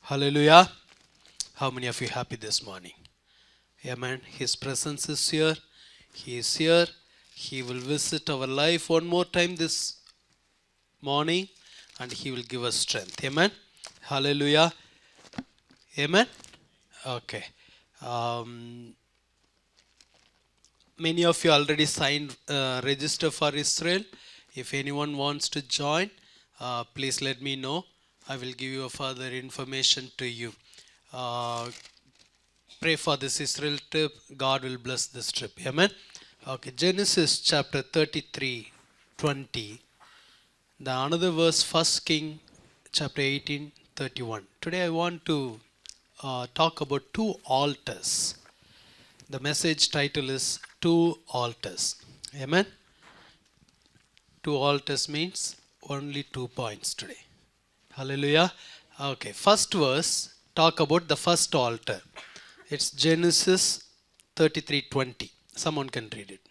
Hallelujah. How many of you happy this morning? Amen. His presence is here. He is here. He will visit our life one more time this morning and He will give us strength. Amen. Hallelujah. Amen. Okay. Um, Many of you already signed register for Israel. If anyone wants to join, please let me know. I will give you a further information to you. Uh, Pray for this Israel trip. God will bless this trip. Amen. Okay, Genesis chapter 33, 20. The another verse, First King chapter 18, 31. Today I want to talk about two altars. The message title is Two Altars. Amen. Two altars means only 2 points today. Hallelujah. Okay, first verse talk about the first altar. It's Genesis 33:20. Someone can read it.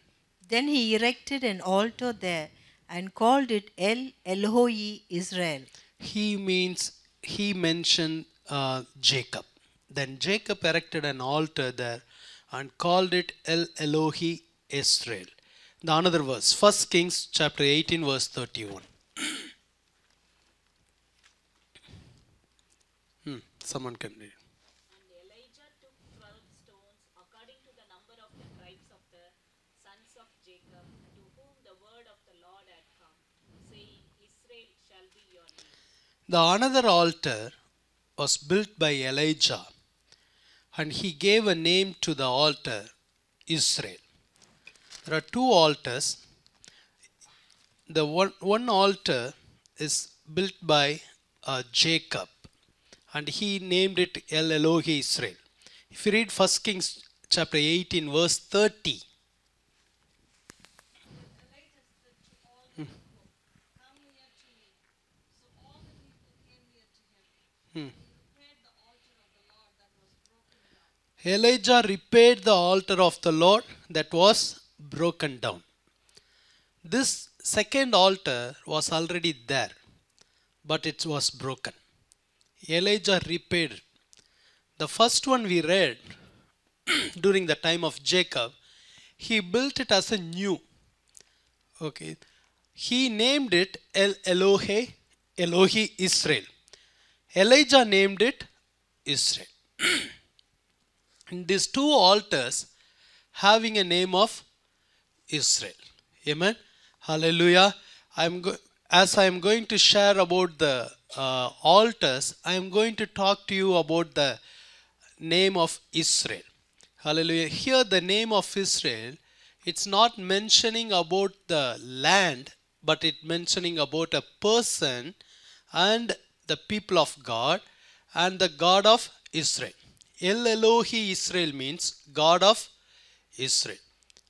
Then he erected an altar there and called it El Elohei Israel. He mentioned Jacob. Then Jacob erected an altar there and called it El Elohi Israel. The another verse, First Kings chapter 18 verse 31. Someone can read. And Elijah took 12 stones according to the number of the tribes of the sons of Jacob, to whom the word of the Lord had come, saying, Israel shall be your name. The another altar was built by Elijah, and he gave a name to the altar Israel. There are two altars. The one altar is built by Jacob, and he named it El Elohi Israel. If you read 1 Kings chapter 18 verse 30, Elijah repaired the altar of the Lord that was broken down. This second altar was already there, but it was broken. Elijah repaired it. The first one we read during the time of Jacob, he built it as a new. Okay. He named it El Elohi Israel. Elijah named it Israel. And these two altars having a name of Israel. Amen. Hallelujah. As I am going to share about the altars, I am going to talk to you about the name of Israel. Hallelujah. Here the name of Israel, it's not mentioning about the land, but it mentioning about a person and the people of God and the God of Israel. El Elohi Israel means God of Israel.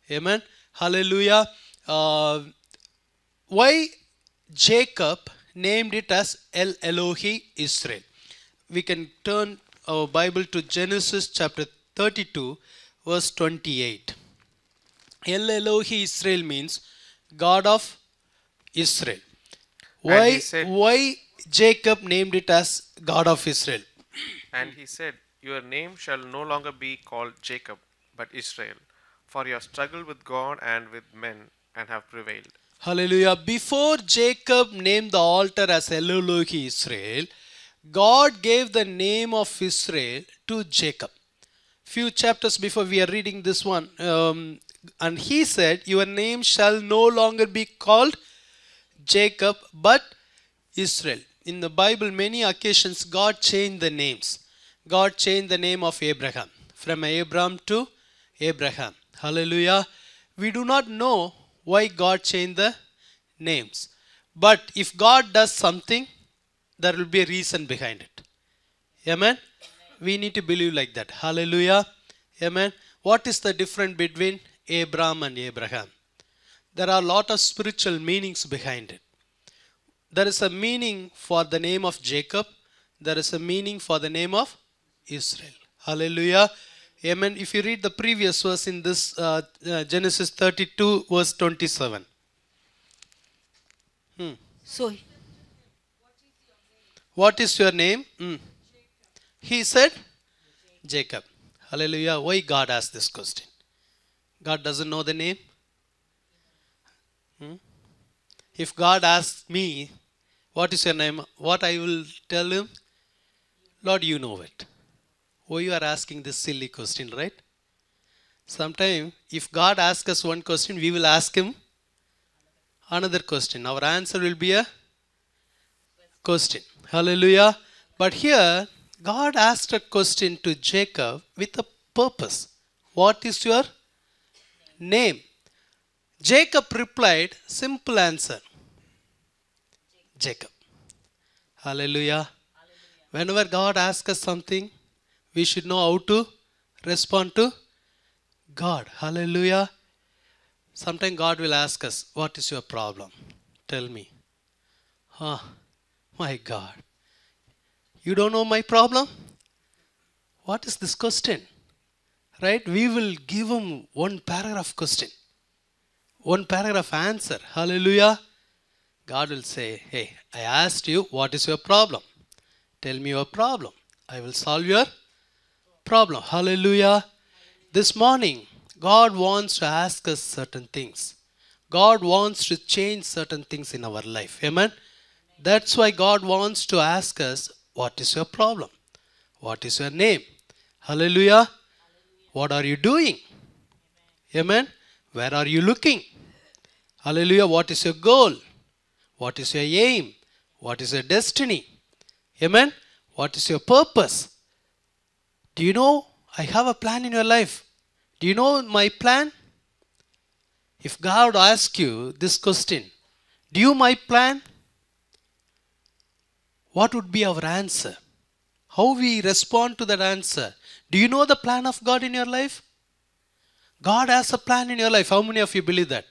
Amen. Hallelujah. Why Jacob named it as El Elohi Israel? We can turn our Bible to Genesis chapter 32 verse 28. El Elohi Israel means God of Israel. And he said, Why Jacob named it as God of Israel? And he said, Your name shall no longer be called Jacob, but Israel, for you have struggled with God and with men, and have prevailed. Hallelujah. Before Jacob named the altar as El Elohi Israel, God gave the name of Israel to Jacob. Few chapters before we are reading this one, and he said, Your name shall no longer be called Jacob, but Israel. In the Bible, many occasions God changed the names. God changed the name of Abraham from Abram to Abraham. Hallelujah. We do not know why God changed the names. But if God does something, there will be a reason behind it. Amen. We need to believe like that. Hallelujah. Amen. What is the difference between Abram and Abraham? There are a lot of spiritual meanings behind it. There is a meaning for the name of Jacob. There is a meaning for the name of Israel. Hallelujah. Amen. If you read the previous verse in this Genesis 32 verse 27. So What is your name? He said, Jacob. Hallelujah. Why God asked this question? God doesn't know the name. If God asks me, what is your name? What I will tell him? Lord, you know it. Why you are asking this silly question, right? Sometimes, if God asks us one question, we will ask him another question. Our answer will be a question. Hallelujah. But here, God asked a question to Jacob with a purpose. What is your name? Jacob replied, simple answer. Jacob. Hallelujah. Whenever God asks us something, we should know how to respond to God. Hallelujah. Sometimes God will ask us, what is your problem? Tell me. My God. You don't know my problem? What is this question? Right? We will give him one paragraph question. One paragraph answer. Hallelujah. God will say, hey, I asked you, what is your problem? Tell me your problem. I will solve your problem. Hallelujah. This morning, God wants to ask us certain things. God wants to change certain things in our life. Amen. That's why God wants to ask us, what is your problem? What is your name? Hallelujah. What are you doing? Amen. Where are you looking? Hallelujah. What is your goal? What is your aim? What is your destiny? Amen. What is your purpose? Do you know I have a plan in your life? Do you know my plan? If God asks you this question, do you my plan? What would be our answer? How we respond to that answer? Do you know the plan of God in your life? God has a plan in your life. How many of you believe that?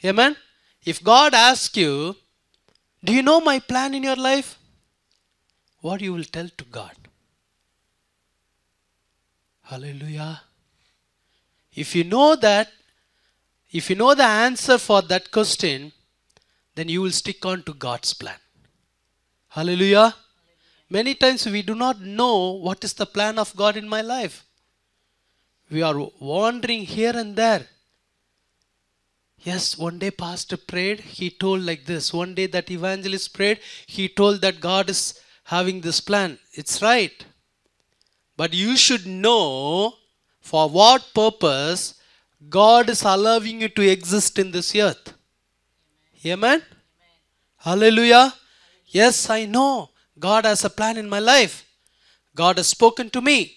Amen. If God asks you, do you know my plan in your life? What you will tell to God? Hallelujah. If you know that, if you know the answer for that question, then you will stick on to God's plan. Hallelujah. Many times we do not know what is the plan of God in my life. We are wandering here and there. Yes, one day pastor prayed, he told like this. One day that evangelist prayed, he told that God is having this plan. It's right. But you should know for what purpose God is allowing you to exist in this earth. Amen? Hallelujah. Yes, I know God has a plan in my life. God has spoken to me.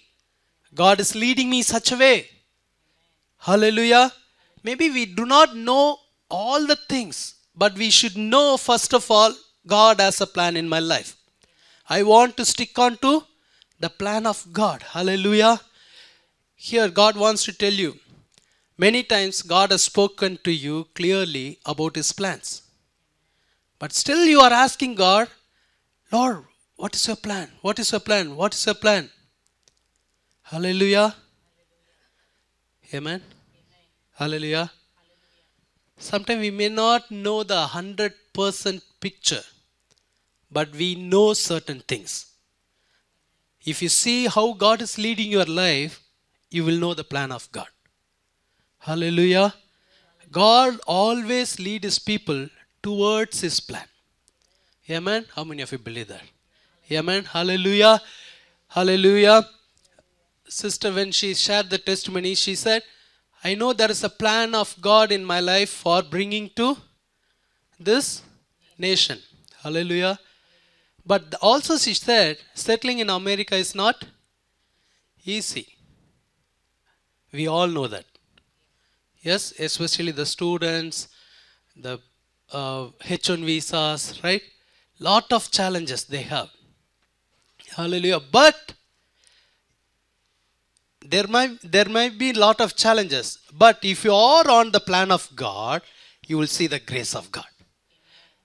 God is leading me such a way. Hallelujah. Maybe we do not know all the things, but we should know first of all, God has a plan in my life. I want to stick on to the plan of God. Hallelujah. Here God wants to tell you, many times God has spoken to you clearly about His plans. But still you are asking God, Lord, what is your plan? What is your plan? What is your plan? Hallelujah. Amen. Hallelujah. Sometimes we may not know the 100% picture, but we know certain things. If you see how God is leading your life, you will know the plan of God. Hallelujah. God always leads His people towards His plan. Amen. How many of you believe that? Amen. Hallelujah. Hallelujah. Sister, when she shared the testimony, she said, I know there is a plan of God in my life for bringing to this nation. Hallelujah. But also she said, settling in America is not easy. We all know that. Yes, especially the students, the H1 visas, right? Lot of challenges they have. Hallelujah. But there might be a lot of challenges. But if you are on the plan of God, you will see the grace of God.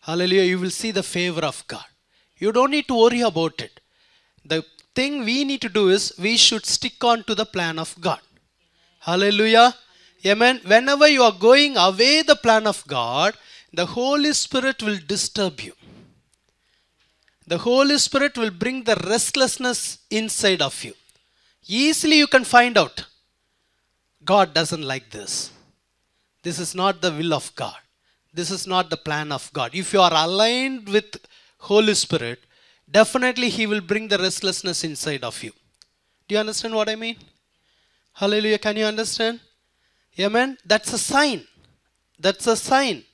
Hallelujah. You will see the favor of God. You don't need to worry about it. The thing we need to do is we should stick on to the plan of God. Hallelujah. Amen. Whenever you are going away the plan of God, the Holy Spirit will disturb you. The Holy Spirit will bring the restlessness inside of you. Easily you can find out. God doesn't like this. This is not the will of God. This is not the plan of God. If you are aligned with Holy Spirit, definitely He will bring the restlessness inside of you. Do you understand what I mean? Hallelujah. Can you understand? Amen. That's a sign. That's a sign.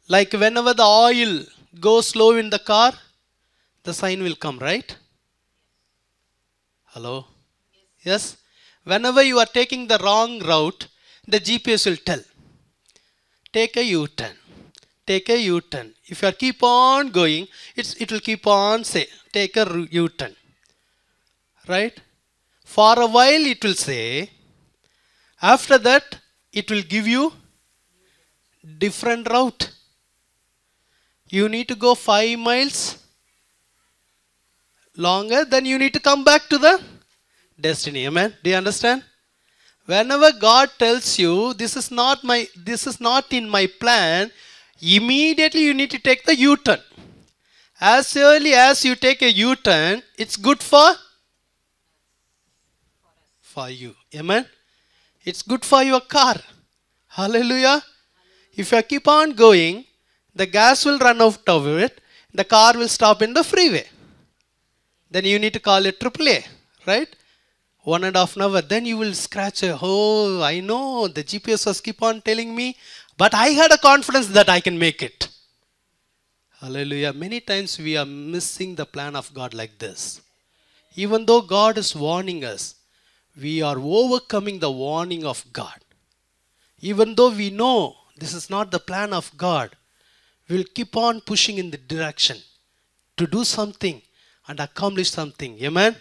Like whenever the oil goes low in the car, the sign will come, right? Hello? Yes? Whenever you are taking the wrong route, the GPS will tell. Take a U-turn. Take a U-turn. If you keep on going, it will keep on say, take a U-turn. Right? For a while it will say, after that it will give you different route. You need to go 5 miles longer, then you need to come back to the destiny. Amen. Do you understand? Whenever God tells you this is not in my plan, immediately you need to take the U-turn. As early as you take a U-turn, it's good for you. Amen. It's good for your car. Hallelujah. If you keep on going, the gas will run out of it. The car will stop in the freeway. Then you need to call it AAA, right? 1.5 hours. Then you will scratch oh, I know the GPS was keep on telling me, but I had a confidence that I can make it. Hallelujah. Many times we are missing the plan of God like this. Even though God is warning us, we are overcoming the warning of God. Even though we know this is not the plan of God, we will keep on pushing in the direction to do something and accomplish something. Amen?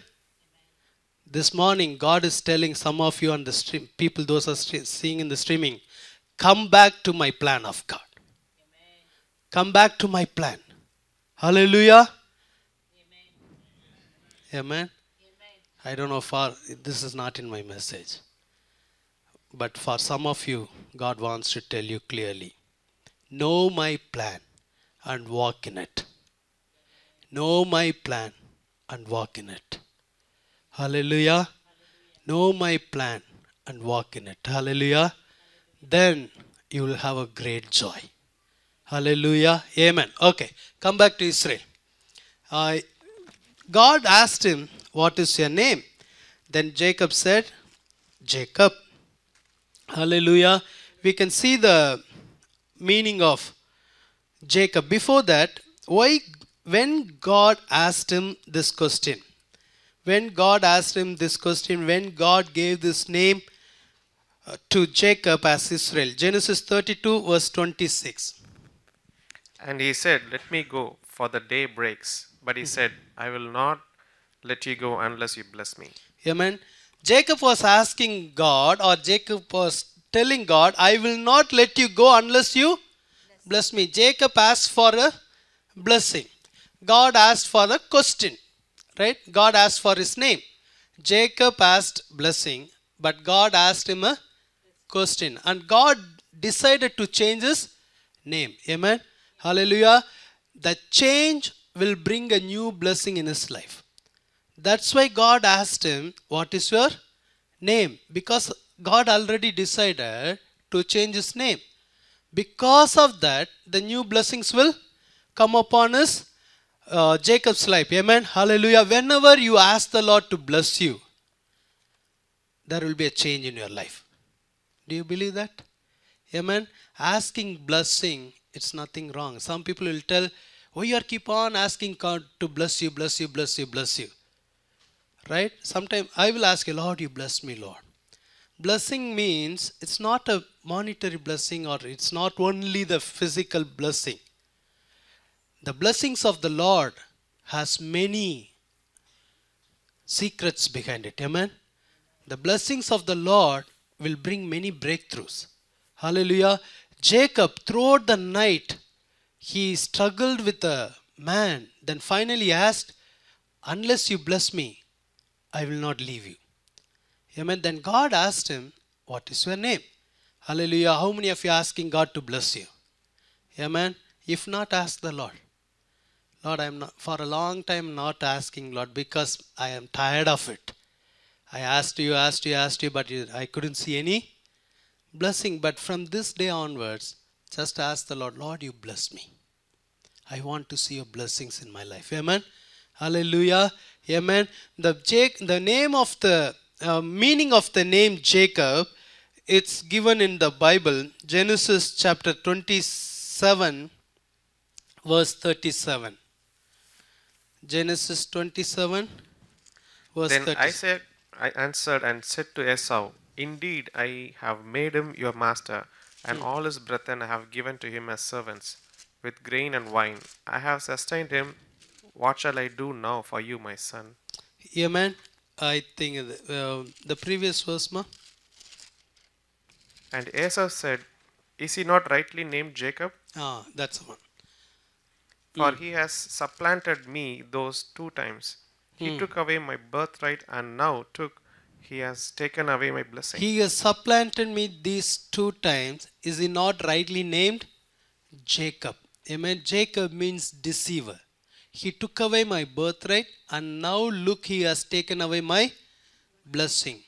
This morning, God is telling some of you on the stream, people those are seeing in the streaming, come back to my plan of God. Amen. Come back to my plan. Hallelujah. Amen. Amen. I don't know this is not in my message. But for some of you, God wants to tell you clearly, know my plan and walk in it. Know my plan and walk in it. Hallelujah. Know my plan and walk in it. Hallelujah. Then you will have a great joy. Hallelujah. Amen. Okay. Come back to Israel. God asked him, what is your name? Then Jacob said, Jacob. Hallelujah. We can see the meaning of Jacob. Before that, when God asked him this question, when God gave this name to Jacob as Israel, Genesis 32 verse 26. And he said, let me go, for the day breaks. But he said, I will not let you go unless you bless me. Amen. Jacob was asking God, or Jacob was telling God, I will not let you go unless you bless me. Jacob asked for a blessing. God asked for a question. Right? God asked for his name. Jacob asked blessing, but God asked him a question. And God decided to change his name. Amen. Hallelujah. The change will bring a new blessing in his life. That's why God asked him, what is your name? Because God already decided to change his name. Because of that, the new blessings will come upon Jacob's life. Amen. Hallelujah. Whenever you ask the Lord to bless you, there will be a change in your life. Do you believe that? Amen. Asking blessing, it's nothing wrong. Some people will tell, oh, you keep on asking God to bless you, bless you, bless you, bless you. Right? Sometimes I will ask you, Lord, you bless me, Lord. Blessing means it's not a monetary blessing, or it's not only the physical blessing. The blessings of the Lord has many secrets behind it. Amen. The blessings of the Lord will bring many breakthroughs. Hallelujah. Jacob, throughout the night, he struggled with a man. Then finally asked, unless you bless me, I will not leave you. Amen. Then God asked him, what is your name? Hallelujah. How many of you are asking God to bless you? Amen. If not, ask the Lord. Lord, I'm not, for a long time not asking, Lord, because I am tired of it. I asked you, but I couldn't see any blessing. But from this day onwards, just ask the Lord, Lord, you bless me. I want to see your blessings in my life. Amen. Hallelujah. Amen. The name of the meaning of the name Jacob, it's given in the Bible, Genesis chapter 27, verse 37. Genesis 27, verse Then 37. Isaac I answered and said to Esau, Indeed, I have made him your master, and all his brethren I have given to him as servants, with grain and wine. I have sustained him. What shall I do now for you, my son? Amen. I think the previous verse, ma. And Esau said, Is he not rightly named Jacob? That's the one. For he has supplanted me those 2 times. He took away my birthright, and now he has taken away my blessing. He has supplanted me these 2 times. Is he not rightly named Jacob? Amen. Jacob means deceiver. He took away my birthright, and now look, he has taken away my blessing.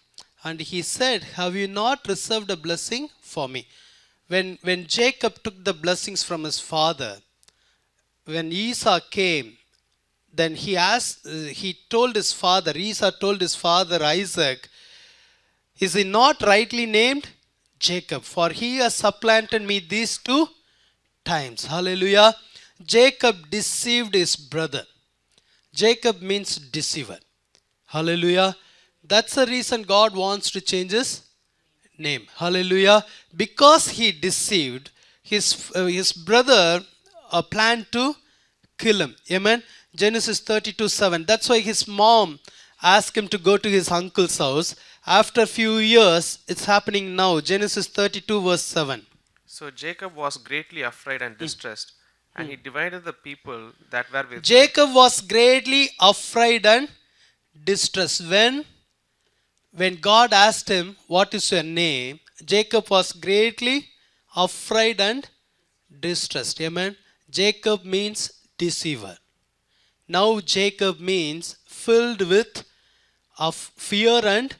And he said, have you not reserved a blessing for me? When Jacob took the blessings from his father, when Esau came, then Esau told his father Isaac, is he not rightly named Jacob? For he has supplanted me these 2 times. Hallelujah. Jacob deceived his brother. Jacob means deceiver. Hallelujah. That's the reason God wants to change his name. Hallelujah. Because he deceived, his brother planned to kill him. Amen. Genesis 32:7. That's why his mom asked him to go to his uncle's house. After a few years, it's happening now. Genesis 32 verse 7. So Jacob was greatly afraid and distressed, and he divided the people that were with him. Jacob was greatly afraid and distressed. When God asked him, what is your name? Jacob was greatly afraid and distressed. Amen. Jacob means deceiver. Now Jacob means filled with of fear and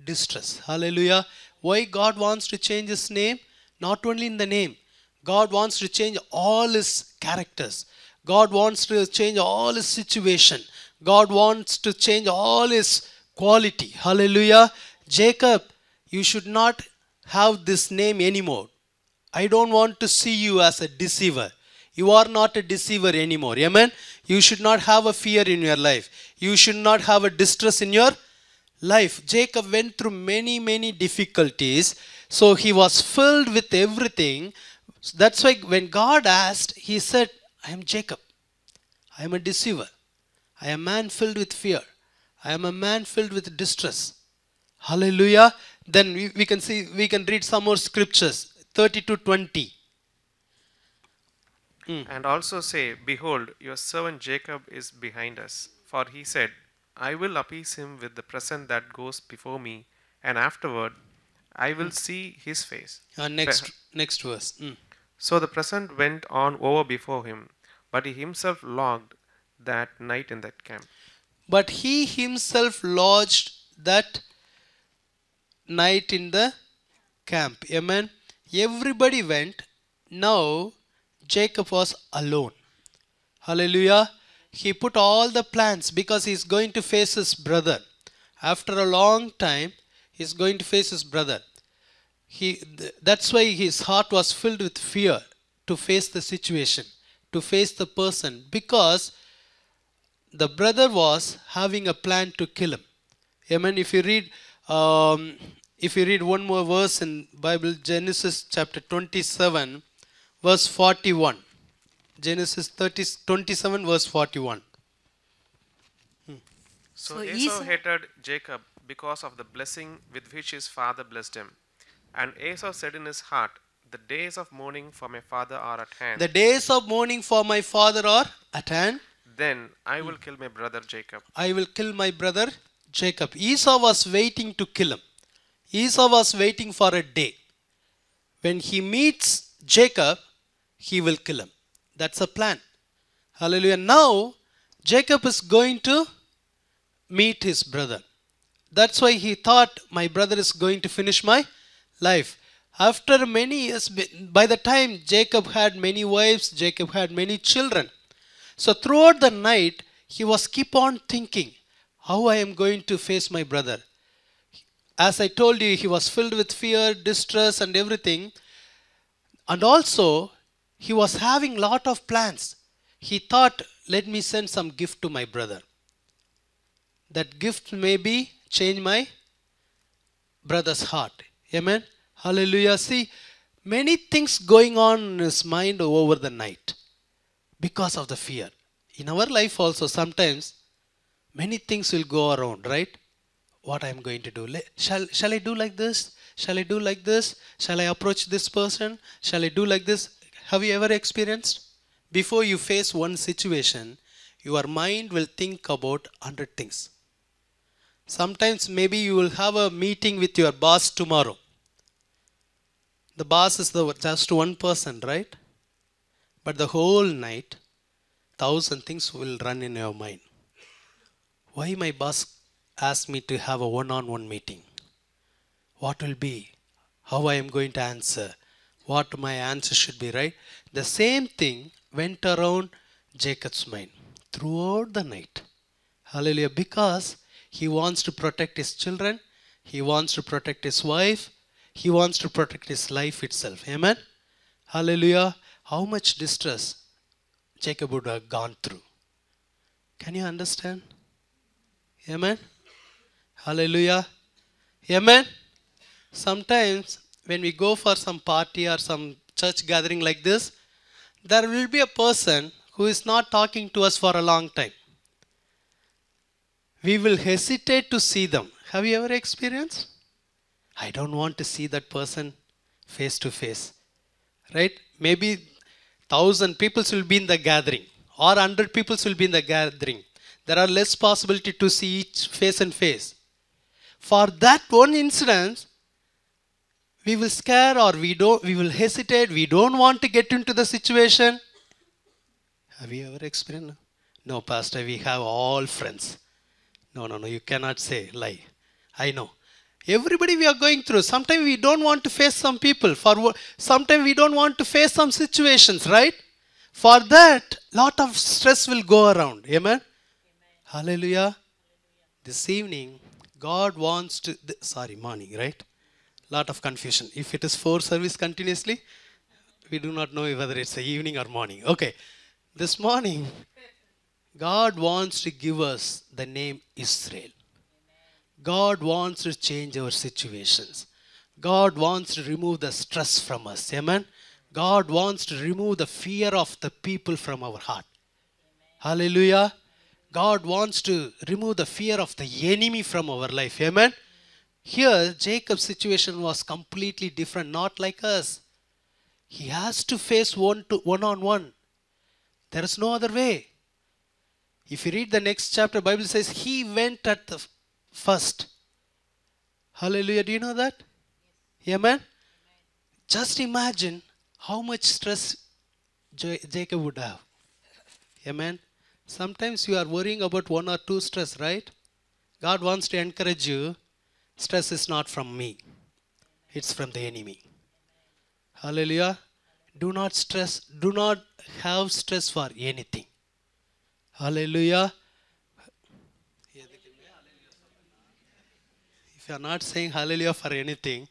distress. Hallelujah. Why God wants to change his name? Not only in the name. God wants to change all his characters. God wants to change all his situation. God wants to change all his quality. Hallelujah. Jacob, you should not have this name anymore. I don't want to see you as a deceiver. You are not a deceiver anymore. Amen. You should not have a fear in your life. You should not have a distress in your life. Jacob went through many difficulties. So he was filled with everything. That's why when God asked, he said, I am Jacob. I am a deceiver. I am a man filled with fear. I am a man filled with distress. Hallelujah. Then we can read some more scriptures. 30-20. And also say, Behold, your servant Jacob is behind us. For he said, I will appease him with the present that goes before me, and afterward I will see his face. Next verse. So the present went on over before him, but he himself lodged that night in that camp. But he himself lodged that night in the camp. Amen. Everybody went. Now Jacob was alone. Hallelujah. He put all the plans because he's going to face his brother. After a long time, he's going to face his brother. That's why his heart was filled with fear to face the situation, to face the person, because the brother was having a plan to kill him. Amen. If you read one more verse in Bible, Genesis chapter 27, verse 41. Genesis 27 verse 41. So So Esau Esau- hated Jacob because of the blessing with which his father blessed him. And Esau said in his heart, The days of mourning for my father are at hand. The days of mourning for my father are at hand. Then I will kill my brother Jacob. I will kill my brother Jacob. Esau was waiting to kill him. Esau was waiting for a day. When he meets Jacob, he will kill him. That's a plan. Hallelujah. Now, Jacob is going to meet his brother. That's why he thought, my brother is going to finish my life. After many years, by the time Jacob had many wives, Jacob had many children. So throughout the night, he was keep on thinking, how I am going to face my brother. As I told you, he was filled with fear, distress and everything. And also, he was having lot of plans. He thought, let me send some gift to my brother. That gift maybe change my brother's heart. Amen. Hallelujah. See, many things going on in his mind over the night because of the fear. In our life also, sometimes many things will go around, right? What I am going to do. Shall I do like this? Shall I do like this? Shall I approach this person? Shall I do like this? Have you ever experienced? Before you face one situation, your mind will think about 100 things. Sometimes maybe you will have a meeting with your boss tomorrow. The boss is just one person, right? But the whole night, 1,000 things will run in your mind. Why my boss asked me to have a one-on-one meeting? What will be? How I am going to answer? What my answer should be, right? The same thing went around Jacob's mind throughout the night. Hallelujah. Because he wants to protect his children. He wants to protect his wife. He wants to protect his life itself. Amen. Hallelujah. How much distress Jacob would have gone through. Can you understand? Amen. Hallelujah. Amen. Sometimes when we go for some party or some church gathering like this, there will be a person who is not talking to us for a long time. We will hesitate to see them. Have you ever experienced? I don't want to see that person face to face. Right? Maybe 1,000 people will be in the gathering or 100 people will be in the gathering. There are less possibility to see each face and face. For that one incident, we will scare or we will hesitate. We don't want to get into the situation. Have you ever experienced? No, Pastor, we have all friends. No, you cannot say lie. I know. Everybody we are going through. Sometimes we don't want to face some people. Sometimes we don't want to face some situations, right? For that, lot of stress will go around. Amen? Hallelujah. This evening, God wants to, morning, right? Lot of confusion. If it is 4 service continuously, we do not know whether it's a evening or morning. Okay. This morning, God wants to give us the name Israel. God wants to change our situations. God wants to remove the stress from us. Amen. God wants to remove the fear of the people from our heart. Hallelujah. God wants to remove the fear of the enemy from our life. Amen. Here, Jacob's situation was completely different, not like us. He has to face one-on-one. There is no other way. If you read the next chapter, Bible says he went at the first. Hallelujah. Do you know that? Amen. Just imagine how much stress Jacob would have. Amen. Sometimes you are worrying about 1 or 2 stress, right? God wants to encourage you. Stress is not from me. It's from the enemy. Hallelujah. Do not stress. Do not have stress for anything. Hallelujah. If you are not saying hallelujah for anything,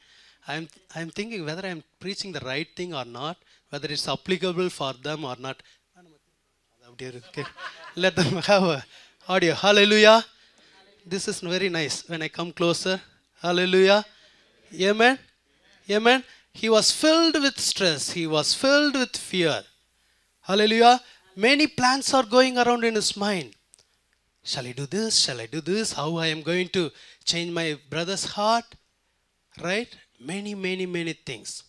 I'm thinking whether I'm preaching the right thing or not, whether it's applicable for them or not. Okay. Let them have a audio. Hallelujah. This is very nice when I come closer. Hallelujah. Amen. Amen. He was filled with stress. He was filled with fear. Hallelujah. Many plans are going around in his mind. Shall I do this? Shall I do this? How I am going to change my brother's heart? Right? Many things.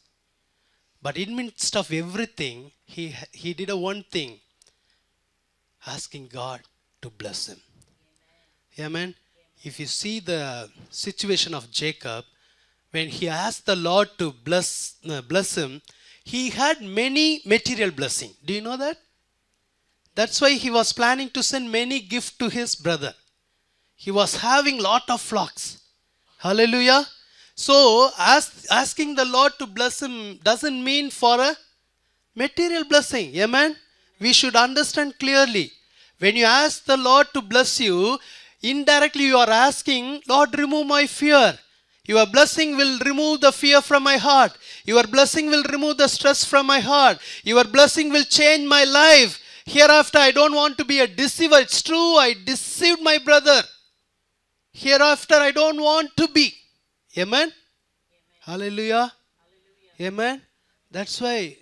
But in midst of everything, he did one thing. Asking God to bless him. Amen. If you see the situation of Jacob, when he asked the Lord to bless him, he had many material blessing. Do you know that? That's why he was planning to send many gifts to his brother. He was having lot of flocks. Hallelujah. So asking the Lord to bless him doesn't mean for a material blessing. Amen. We should understand clearly. When you ask the Lord to bless you, indirectly you are asking, Lord, remove my fear. Your blessing will remove the fear from my heart. Your blessing will remove the stress from my heart. Your blessing will change my life. Hereafter, I don't want to be a deceiver. It's true, I deceived my brother. Hereafter, I don't want to be. Amen? Hallelujah. Amen. That's why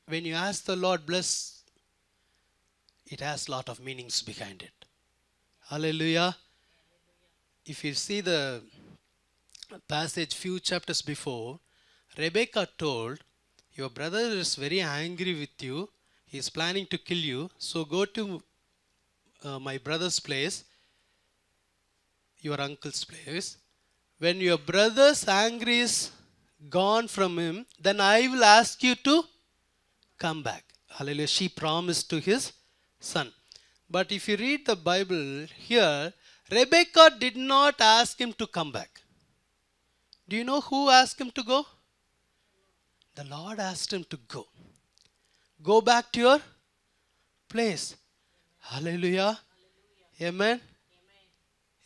when you ask the Lord bless, it has a lot of meanings behind it. Hallelujah. If you see the passage few chapters before, Rebecca told, your brother is very angry with you. He is planning to kill you. So go to my brother's place, your uncle's place. When your brother's anger is gone from him, then I will ask you to come back. Hallelujah. She promised to his son. But if you read the Bible here, Rebecca did not ask him to come back. Do you know who asked him to go? The Lord asked him to go. Go back to your place. Hallelujah. Amen.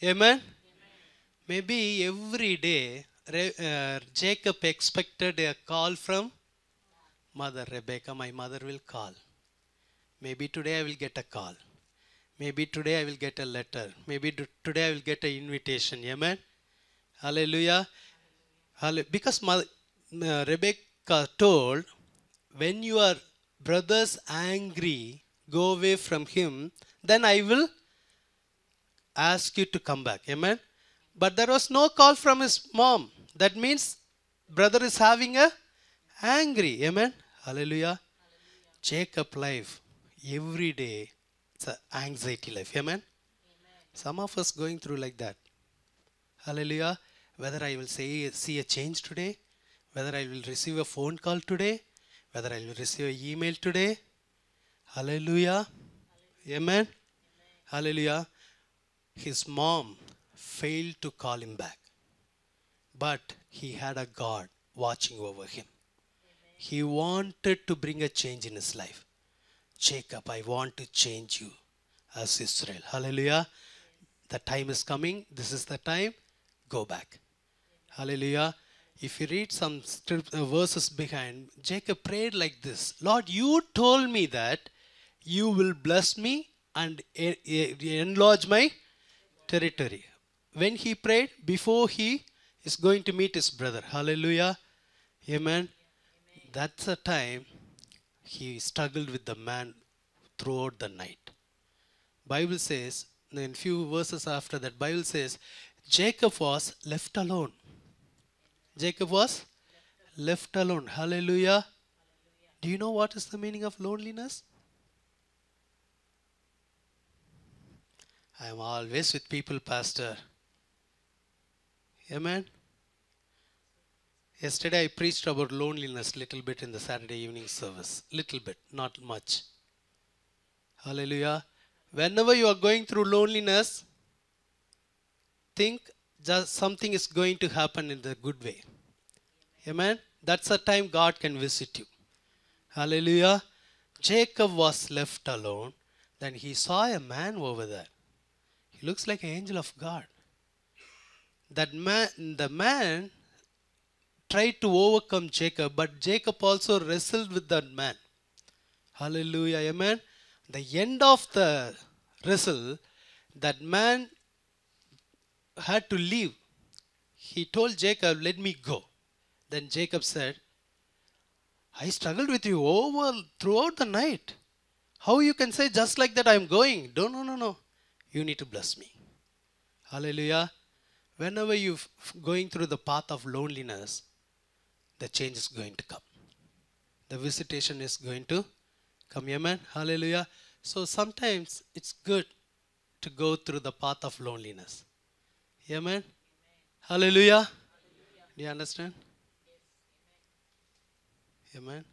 Amen. Maybe every day Jacob expected a call from mother Rebecca. My mother will call. Maybe today I will get a call. Maybe today I will get a letter. Maybe today I will get an invitation. Amen. Hallelujah. Because Rebecca told, when your brother's angry, go away from him, then I will ask you to come back. Amen. But there was no call from his mom. That means brother is having a angry. Amen. Hallelujah. Jacob life, every day, it's an anxiety life. Amen. Some of us going through like that. Hallelujah. Whether I will see a change today, whether I will receive a phone call today, whether I will receive an email today. Hallelujah. Amen. Hallelujah. His mom failed to call him back. But he had a God watching over him. He wanted to bring a change in his life. Jacob, I want to change you as Israel. Hallelujah. The time is coming. This is the time. Go back. Hallelujah. If you read some verses behind, Jacob prayed like this. Lord, you told me that you will bless me and enlarge my territory. When he prayed, before he is going to meet his brother. Hallelujah. Amen. That's the time he struggled with the man throughout the night. Bible says, in few verses after that, Bible says, Jacob was left alone. Jacob was left alone. Hallelujah. Do you know what is the meaning of loneliness? I am always with people, Pastor. Amen. Yesterday I preached about loneliness little bit in the Saturday evening service. Little bit, not much. Hallelujah. Whenever you are going through loneliness, think just something is going to happen in the good way. Amen. That's the time God can visit you. Hallelujah. Jacob was left alone. Then he saw a man over there. He looks like an angel of God. That man, the man tried to overcome Jacob, but Jacob also wrestled with that man. Hallelujah. Amen. The end of the wrestle, that man had to leave. He told Jacob, let me go. Then Jacob said, I struggled with you throughout the night. How you can say just like that I am going? No. You need to bless me. Hallelujah. Whenever you're going through the path of loneliness, the change is going to come. The visitation is going to come. Amen. Hallelujah. So sometimes it's good to go through the path of loneliness. Amen. Hallelujah. Do you understand? Amen.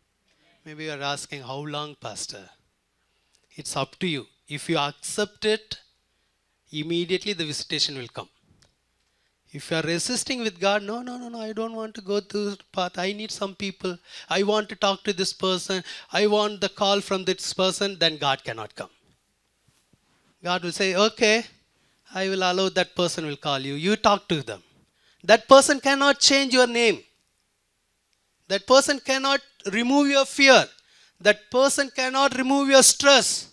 Maybe you are asking, how long, Pastor? It's up to you. If you accept it, immediately the visitation will come. If you are resisting with God, no, I don't want to go through this path. I need some people. I want to talk to this person. I want the call from this person. Then God cannot come. God will say, okay, I will allow that person will call you. You talk to them. That person cannot change your name. That person cannot remove your fear. That person cannot remove your stress.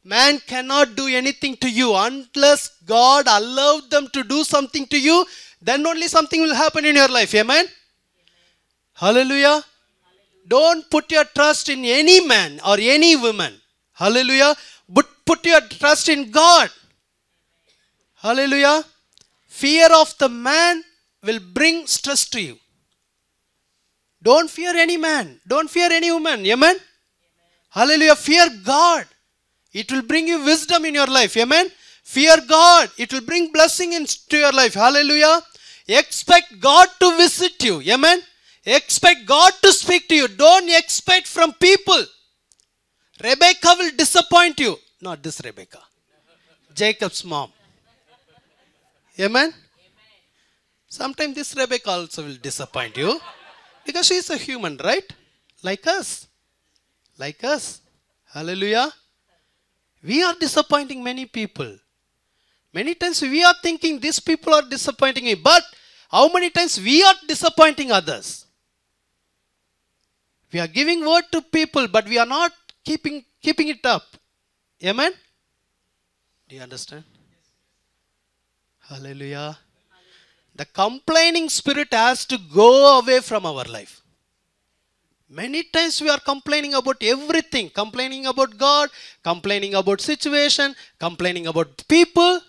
Man cannot do anything to you unless God allowed them to do something to you. Then only something will happen in your life. Amen? Hallelujah. Don't put your trust in any man or any woman. Hallelujah. But put your trust in God. Hallelujah. Fear of the man will bring stress to you. Don't fear any man. Don't fear any woman. Amen? Hallelujah. Fear God. It will bring you wisdom in your life. Amen? Fear God. It will bring blessing into your life. Hallelujah. Expect God to visit you. Amen? Expect God to speak to you. Don't expect from people. Rebecca will disappoint you. Not this Rebecca. Jacob's mom. Amen? Sometimes this Rebecca also will disappoint you. Because she is a human, right? Like us. Like us. Hallelujah. We are disappointing many people. Many times we are thinking these people are disappointing me. But how many times we are disappointing others? We are giving word to people, but we are not keeping it up. Amen? Do you understand? Hallelujah. The complaining spirit has to go away from our life. Many times we are complaining about everything. Complaining about God, complaining about situation, complaining about people.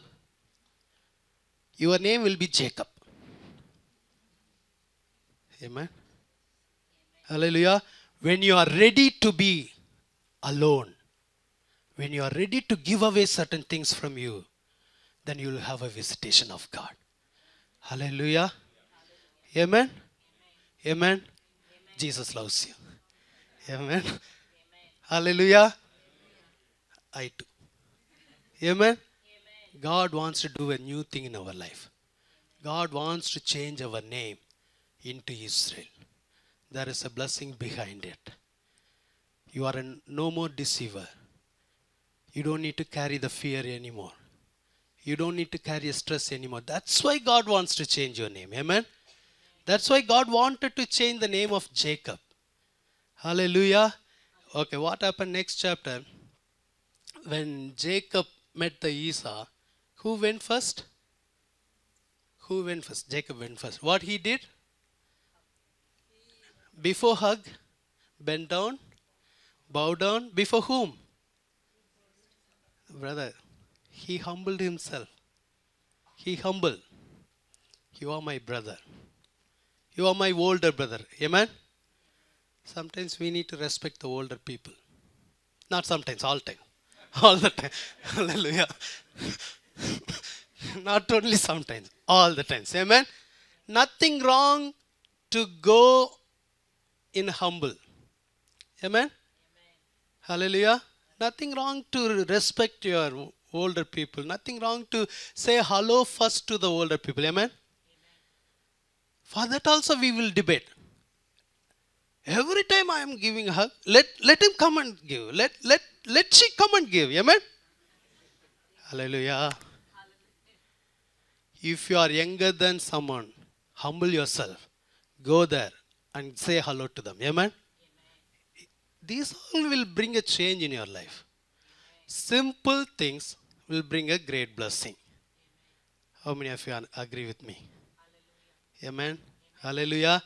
Your name will be Jacob. Amen. Hallelujah. When you are ready to be alone, when you are ready to give away certain things from you, then you will have a visitation of God. Hallelujah. Amen. Amen. Jesus loves you. Amen. Hallelujah. I too. Amen. God wants to do a new thing in our life. God wants to change our name into Israel. There is a blessing behind it. You are no more deceiver. You don't need to carry the fear anymore. You don't need to carry stress anymore. That's why God wants to change your name. Amen. That's why God wanted to change the name of Jacob. Hallelujah. Okay, what happened next chapter? When Jacob met the Esau, who went first? Who went first? Jacob went first. What he did? Before hug, bend down, bow down. Before whom? Brother, he humbled himself. He humbled. You are my brother. You are my older brother. Amen? Sometimes we need to respect the older people. Not sometimes, all time. All the time. Hallelujah. Not only sometimes, all the times. Amen? Nothing wrong to go in humble. Amen? Hallelujah. Nothing wrong to respect your older people. Nothing wrong to say hello first to the older people. Amen? For that also we will debate. Every time I am giving a hug, let him come and give. Let she come and give. Amen? Hallelujah. If you are younger than someone, humble yourself. Go there and say hello to them. Amen? These all will bring a change in your life. Simple things will bring a great blessing. How many of you agree with me? Amen? Hallelujah.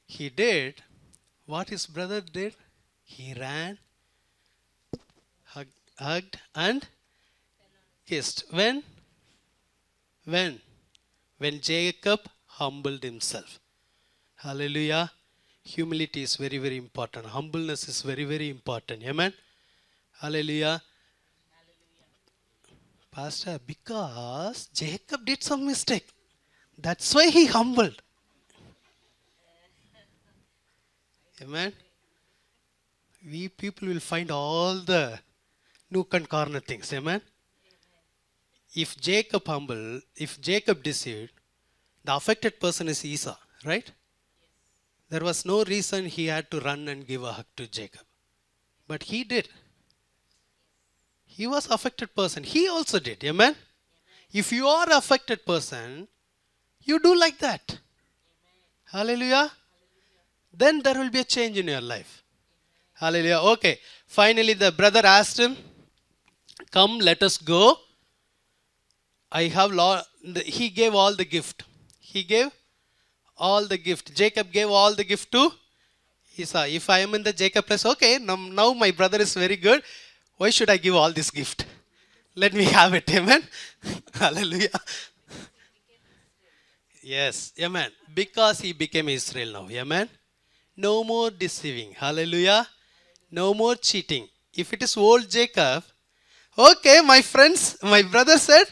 He did what his brother did. He ran, hugged and kissed. When? When Jacob humbled himself. Hallelujah. Humility is very, very important. Humbleness is very, very important. Amen. Hallelujah. Pastor, because Jacob did some mistake. That's why he humbled. Amen. We people will find all the nook and corner things. Amen. If Jacob deceived, the affected person is Esau, right? There was no reason he had to run and give a hug to Jacob. But he did. He was affected person. He also did. Amen. If you are affected person, you do like that. Hallelujah. Then there will be a change in your life. Hallelujah. Okay. Finally, the brother asked him, "Come, let us go. I have he gave all the gift. He gave all the gift. Jacob gave all the gift to Esau. If I am in the Jacob place, okay, now my brother is very good. Why should I give all this gift? Let me have it. Amen. Hallelujah. Yes. Amen. Because he became Israel now. Amen. No more deceiving. Hallelujah. No more cheating. If it is old Jacob, okay, my friends, my brother said,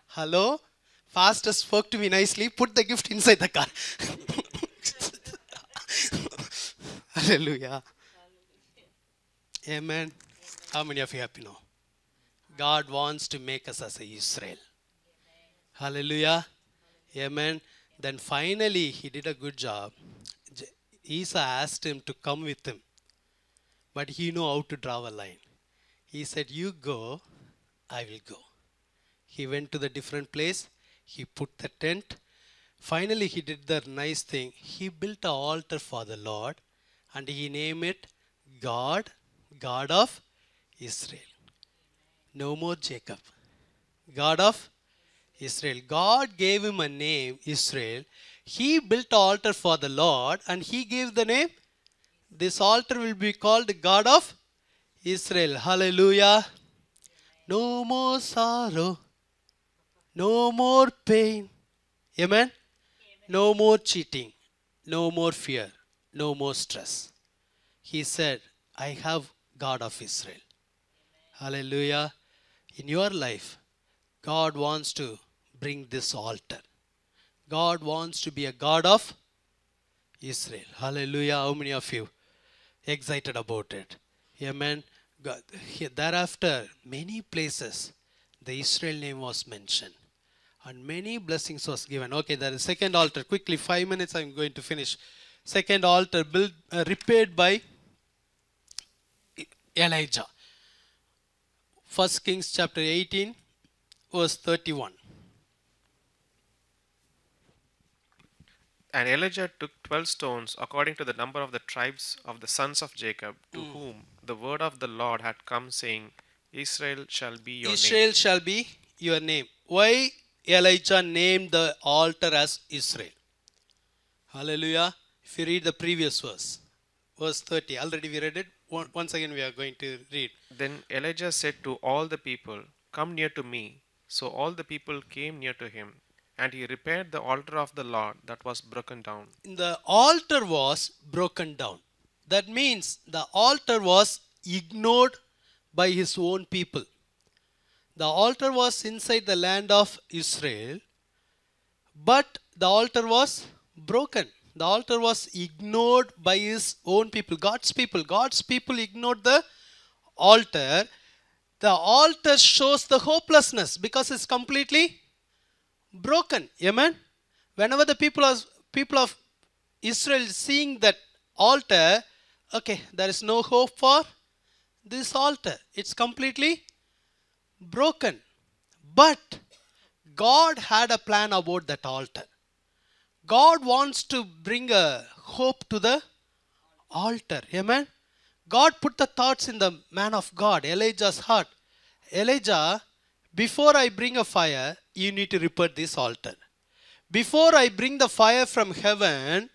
hello, pastor spoke to me nicely, put the gift inside the car. Hallelujah. Amen. How many of you happy now? God wants to make us as a Israel. Hallelujah. Amen. Then finally he did a good job. Esau asked him to come with him. But he knew how to draw a line. He said, you go, I will go. He went to the different place. He put the tent. Finally, he did the nice thing. He built an altar for the Lord. And he named it God, God of Israel. No more Jacob. God of Israel. God gave him a name, Israel. He built an altar for the Lord. And he gave the name. This altar will be called God of Israel. Hallelujah. No more sorrow. No more pain. Amen. No more cheating. No more fear. No more stress. He said, I have God of Israel. Hallelujah. In your life, God wants to bring this altar. God wants to be a God of Israel. Hallelujah. How many of you excited about it? Amen. God, thereafter, many places the Israel name was mentioned and many blessings was given. Okay, there is second altar. Quickly, 5 minutes, I'm going to finish. Second altar repaired by Elijah. 1 Kings chapter 18, verse 31. And Elijah took 12 stones according to the number of the tribes of the sons of Jacob, to whom the word of the Lord had come, saying, Israel shall be your Israel name. shall be your name. Why Elijah named the altar as Israel? Hallelujah. If you read the previous verse 30, already we read it. Once again we are going to read. Then Elijah said to all the people, come near to me. So all the people came near to him, and he repaired the altar of the Lord that was broken down. The altar was broken down. That means the altar was ignored by his own people. The altar was inside the land of Israel, but the altar was broken. The altar was ignored by his own people, God's people. God's people ignored the altar. The altar shows the hopelessness because it's completely broken. Amen. Whenever the people of Israel seeing that altar, okay, there is no hope for this altar. It's completely broken. But God had a plan about that altar. God wants to bring a hope to the altar. Amen. God put the thoughts in the man of God, Elijah's heart. Elijah, before I bring a fire, you need to repair this altar. Before I bring the fire from heaven,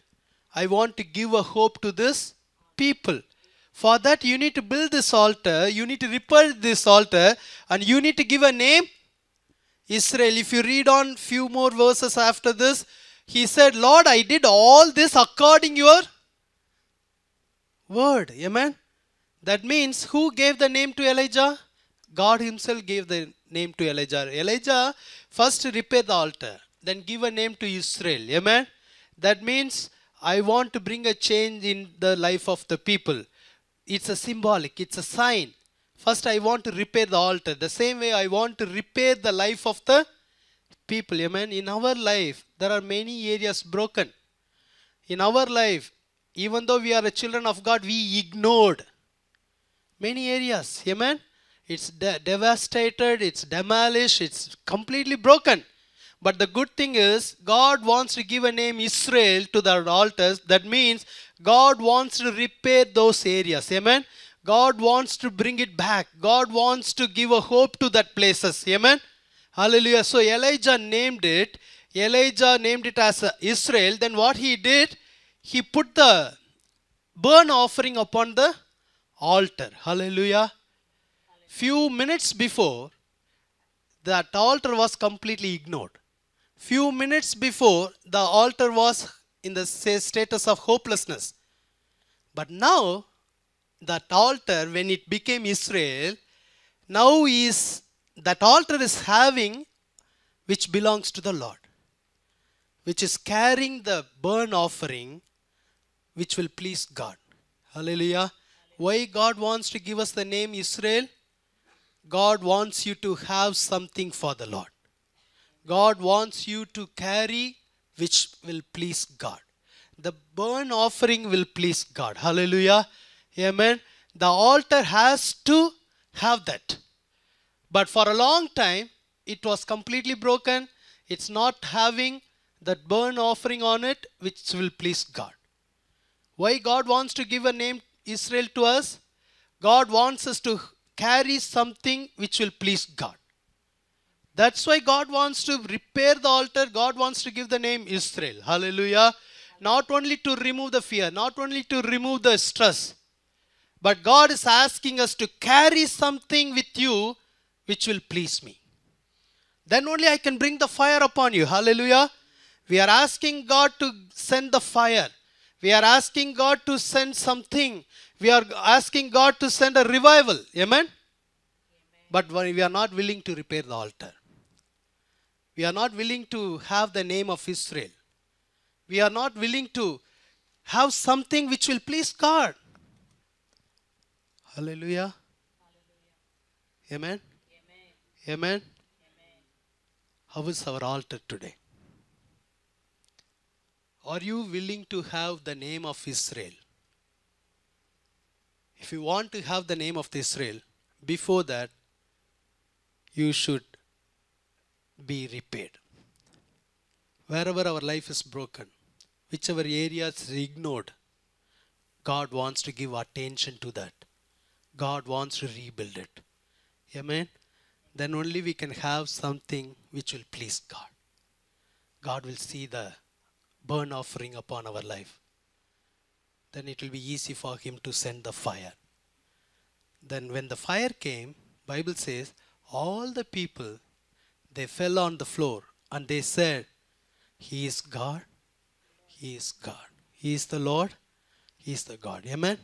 I want to give a hope to this people. For that, you need to build this altar, you need to repair this altar, and you need to give a name, Israel. If you read on few more verses after this, he said, Lord, I did all this according to your word. Amen. That means who gave the name to Elijah? God himself gave the name to Elijah. Elijah first repair the altar, then give a name to Israel. Amen. That means I want to bring a change in the life of the people. It's a symbolic, it's a sign. First, I want to repair the altar. The same way I want to repair the life of the people. Amen. In our life, there are many areas broken. In our life, even though we are the children of God, we ignored many areas. Amen. It's devastated, it's demolished, it's completely broken. But the good thing is, God wants to give a name Israel to the altars. That means God wants to repair those areas. Amen. God wants to bring it back. God wants to give a hope to that places. Amen. Hallelujah. So Elijah named it as Israel. Then what he did, he put the burnt offering upon the altar. Hallelujah. Few minutes before, that altar was completely ignored. Few minutes before, the altar was in the status of hopelessness. But now, that altar, when it became Israel, now that altar is having which belongs to the Lord, which is carrying the burnt offering which will please God. Hallelujah. Why God wants to give us the name Israel? God wants you to have something for the Lord. God wants you to carry which will please God. The burnt offering will please God. Hallelujah. Amen. The altar has to have that. But for a long time, it was completely broken. It's not having that burnt offering on it which will please God. Why God wants to give a name Israel to us? God wants us to carry something which will please God. That's why God wants to repair the altar. God wants to give the name Israel. Hallelujah. Not only to remove the fear, not only to remove the stress, but God is asking us to carry something with you which will please me. Then only I can bring the fire upon you. Hallelujah. We are asking God to send the fire. We are asking God to send something. We are asking God to send a revival. Amen? But we are not willing to repair the altar. We are not willing to have the name of Israel. We are not willing to have something which will please God. Hallelujah. Amen? Amen? How is our altar today? Are you willing to have the name of Israel? If you want to have the name of Israel, before that, you should be repaired. Wherever our life is broken, whichever areas is ignored, God wants to give attention to that. God wants to rebuild it. Amen? Then only we can have something which will please God. God will see the burnt offering upon our life. Then it will be easy for Him to send the fire. Then when the fire came, Bible says, all the people, they fell on the floor and they said, He is God. He is God. He is the Lord. He is the God. Amen?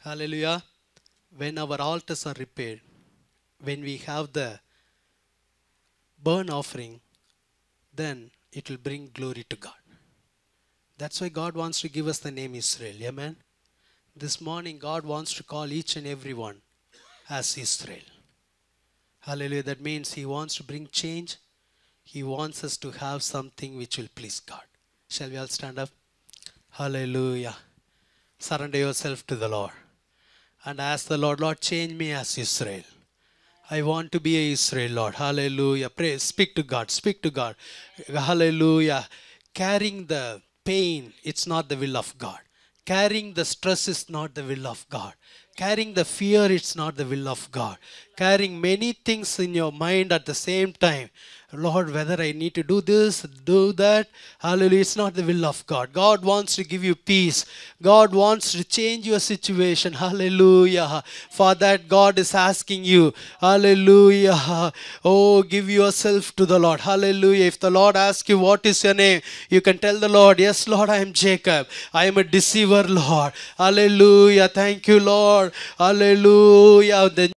Hallelujah. When our altars are repaired, when we have the burnt offering, then it will bring glory to God. That's why God wants to give us the name Israel. Amen? This morning, God wants to call each and every one as Israel. Hallelujah. That means He wants to bring change. He wants us to have something which will please God. Shall we all stand up? Hallelujah. Surrender yourself to the Lord. And ask the Lord, Lord, change me as Israel. I want to be a Israel, Lord. Hallelujah. Pray. Speak to God. Speak to God. Hallelujah. Carrying the pain, it's not the will of God. Carrying the stress is not the will of God. Carrying the fear, it's not the will of God. Carrying many things in your mind at the same time. Lord, whether I need to do this, do that. Hallelujah. It's not the will of God. God wants to give you peace. God wants to change your situation. Hallelujah. For that, God is asking you. Hallelujah. Oh, give yourself to the Lord. Hallelujah. If the Lord asks you, what is your name? You can tell the Lord, yes, Lord, I am Jacob. I am a deceiver, Lord. Hallelujah. Thank you, Lord. Hallelujah. Then